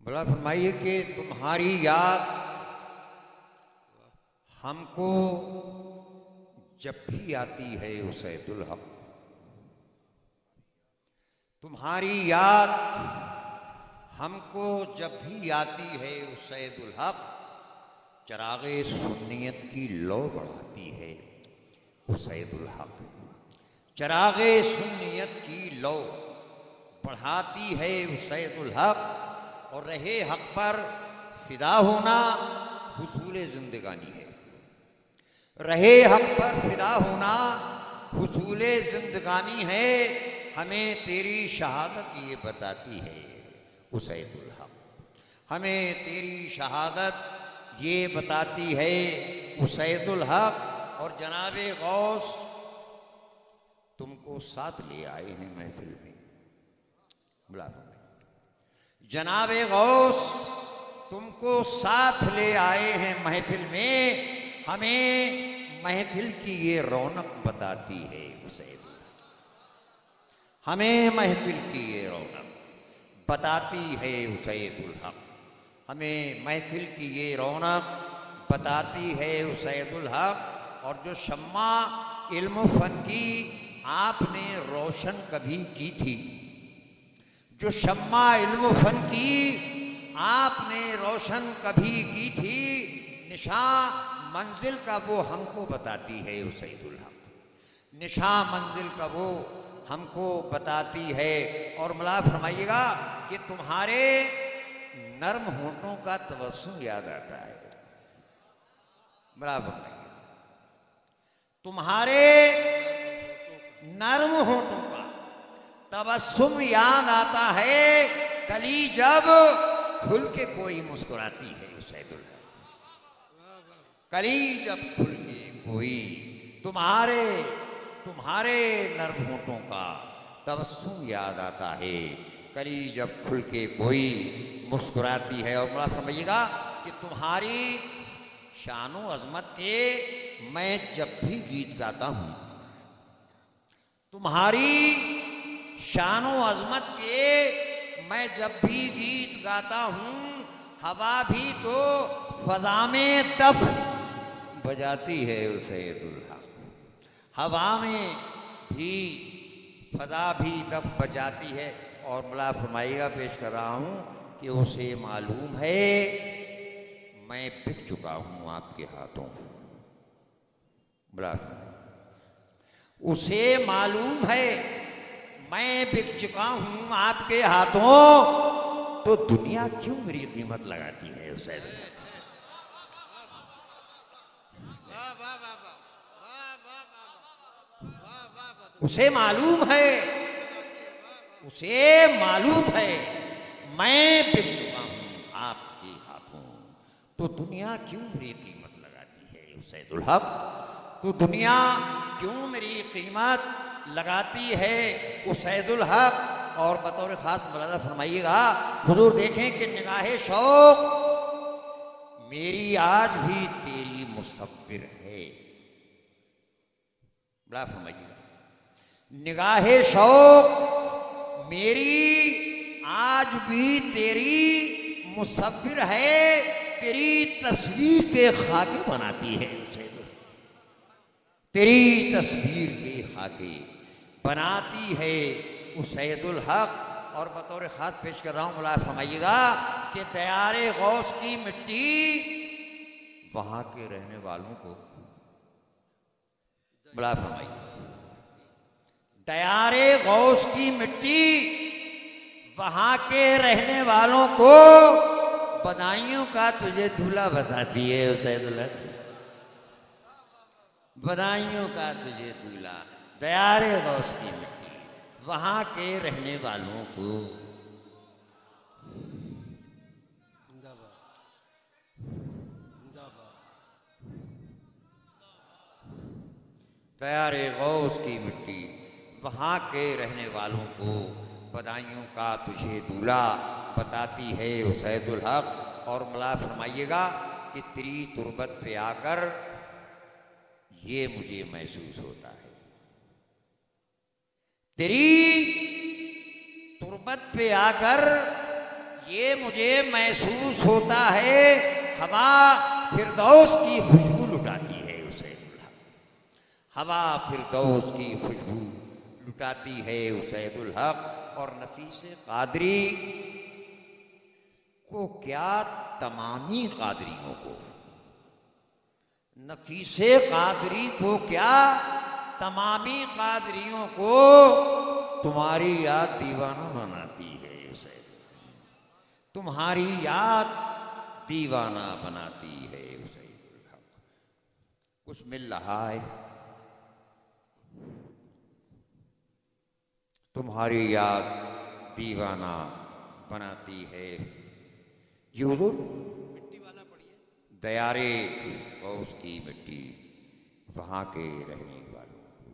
भला फरमाइए कि तुम्हारी याद हमको जब भी आती है उसैदुल हक, तुम्हारी याद हमको जब भी आती है उसैदुल हक, चरागे सुन्नियत की लो बढ़ाती है उसैदुल हक, चरागे सुन्नियत की लो बढ़ाती है उसैदुल हक। और रहे हक पर फिदा होना हुसूल जिंदगानी है, रहे हक पर फिदा होना हुसूल जिंदगानी है। हमें तेरी शहादत ये बताती है उसैदुल हक, हमें तेरी शहादत ये बताती है उसैदुल हक। और जनाबे गौस तुमको साथ ले आए हैं महफिल में, बुला जनाबे गौस तुमको साथ ले आए हैं महफिल में। हमें महफिल की ये रौनक बताती है उसैदुल हक, हमें महफिल की ये रौनक बताती है उसैदुल हक, हमें महफिल की ये रौनक बताती है उसैदुल हक। और जो शम्मा इल्म फन की आपने रोशन कभी की थी, जो शम्मा इल्म फन की आपने रोशन कभी की थी, निशान मंजिल का वो हमको बताती है उसैदुल हक, निशान मंजिल का वो हमको बताती है। और मला फरमाइएगा कि तुम्हारे नर्म होंठों का तबस्सुम याद आता है, मला फरमाइएगा तुम्हारे नर्म होंठों का तबस्सुम याद आता है, कली जब खुल के कोई मुस्कुराती है उसैदुल हक, कली जब खुल के कोई तुम्हारे नर्म होंठों का तबस्सुम याद आता है, कली जब खुल के कोई मुस्कुराती है। और बड़ा फरमाइएगा कि तुम्हारी शानो अजमत के मैं जब भी गीत गाता हूं, तुम्हारी शानो अजमत के मैं जब भी गीत गाता हूं, हवा भी तो फजा में दफ बजाती है उसैदुल हक, हवा में भी फजा भी दफ बजाती है। और मला फरमाइएगा पेश कर रहा हूं कि उसे मालूम है मैं बिक चुका हूं आपके हाथों, बड़ा उसे मालूम है मैं बिक चुका हूं आपके हाथों, तो दुनिया क्यों मेरी कीमत लगाती है उसैदुल हक। उसे मालूम है, उसे मालूम है मैं बिक चुका हूं आपके हाथों, तो दुनिया क्यों मेरी कीमत लगाती है उसैदुल हक, तो दुनिया क्यों मेरी कीमत लगाती है उसैदुल हक। और बतौर खास मुलाज़ा फरमाइएगा, हुजूर देखें कि निगाहे शौक मेरी आज भी तेरी मुसव्विर है, बड़ा फरमाइएगा निगाहे शौक मेरी आज भी तेरी मुसव्विर है, तेरी तस्वीर के खाके बनाती है उसैदुल, तेरी तस्वीर के खाके बनाती है उसैदुल हक। और बतौर खास पेश कर रहा हूं, मुलाज़ फरमाइएगा कि दयारे गौस की मिट्टी वहां के रहने वालों को, मुलाज़ फरमाइएगा दयारे गौस की मिट्टी वहां के रहने वालों को बधाइयों का तुझे दूल्हा बताती है उसैदुल हक, बधाइयों का तुझे दूल्हा, दयारे गौस की मिट्टी वहां के रहने वालों को। दयारे गौस की मिट्टी वहां के रहने वालों को बधाइयों का तुझे दूल्हा बताती है उसैदुल हक। और मला फरमाइएगा कि तेरी तुरबत पे आकर ये मुझे महसूस होता है, तेरी तुरबत पे आकर ये मुझे महसूस होता है हवा फिरदौस की खुशबू लुटाती है हुसैनुल हक, हवा फिरदौस की खुशबू लुटाती है हुसैनुल हक। और नफीस कादरी को क्या, तमामी कादरियों को, नफीस कादरी को क्या, तमामी कादरियों को तुम्हारी याद दीवाना बनाती है हुसैन, तुम्हारी याद दीवाना बनाती है हुसैनुल हक। कुछ मिल रहा है, तुम्हारी याद दीवाना बनाती है। यूं मिट्टी वाला पढ़िए। दयारे गौस की मिट्टी वहां के रहने वालों को,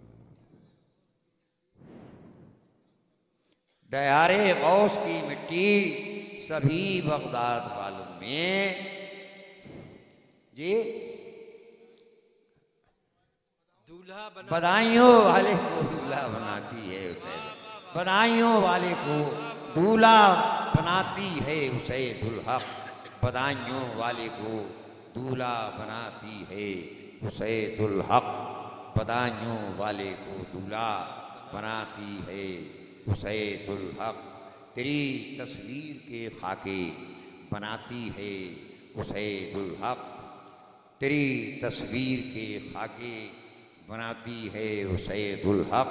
दयारे गौस की मिट्टी सभी बगदाद वालों में जी दूल्हा बना, बधाइयों वाले को दूल्हा बनाती है हुसैन, बधाइयों वाले को दूल्हा बनाती है हुसैनुल हक, बधाइयों वाले को दूल्हा बनाती है हुसैनुल हक, बधाइयों वाले को दूल्हा बनाती है हुसैनुल हक। तेरी तस्वीर के खाके बनाती है हुसैनुल हक, तेरी तस्वीर के खाके बनाती है हुसैनुल हक।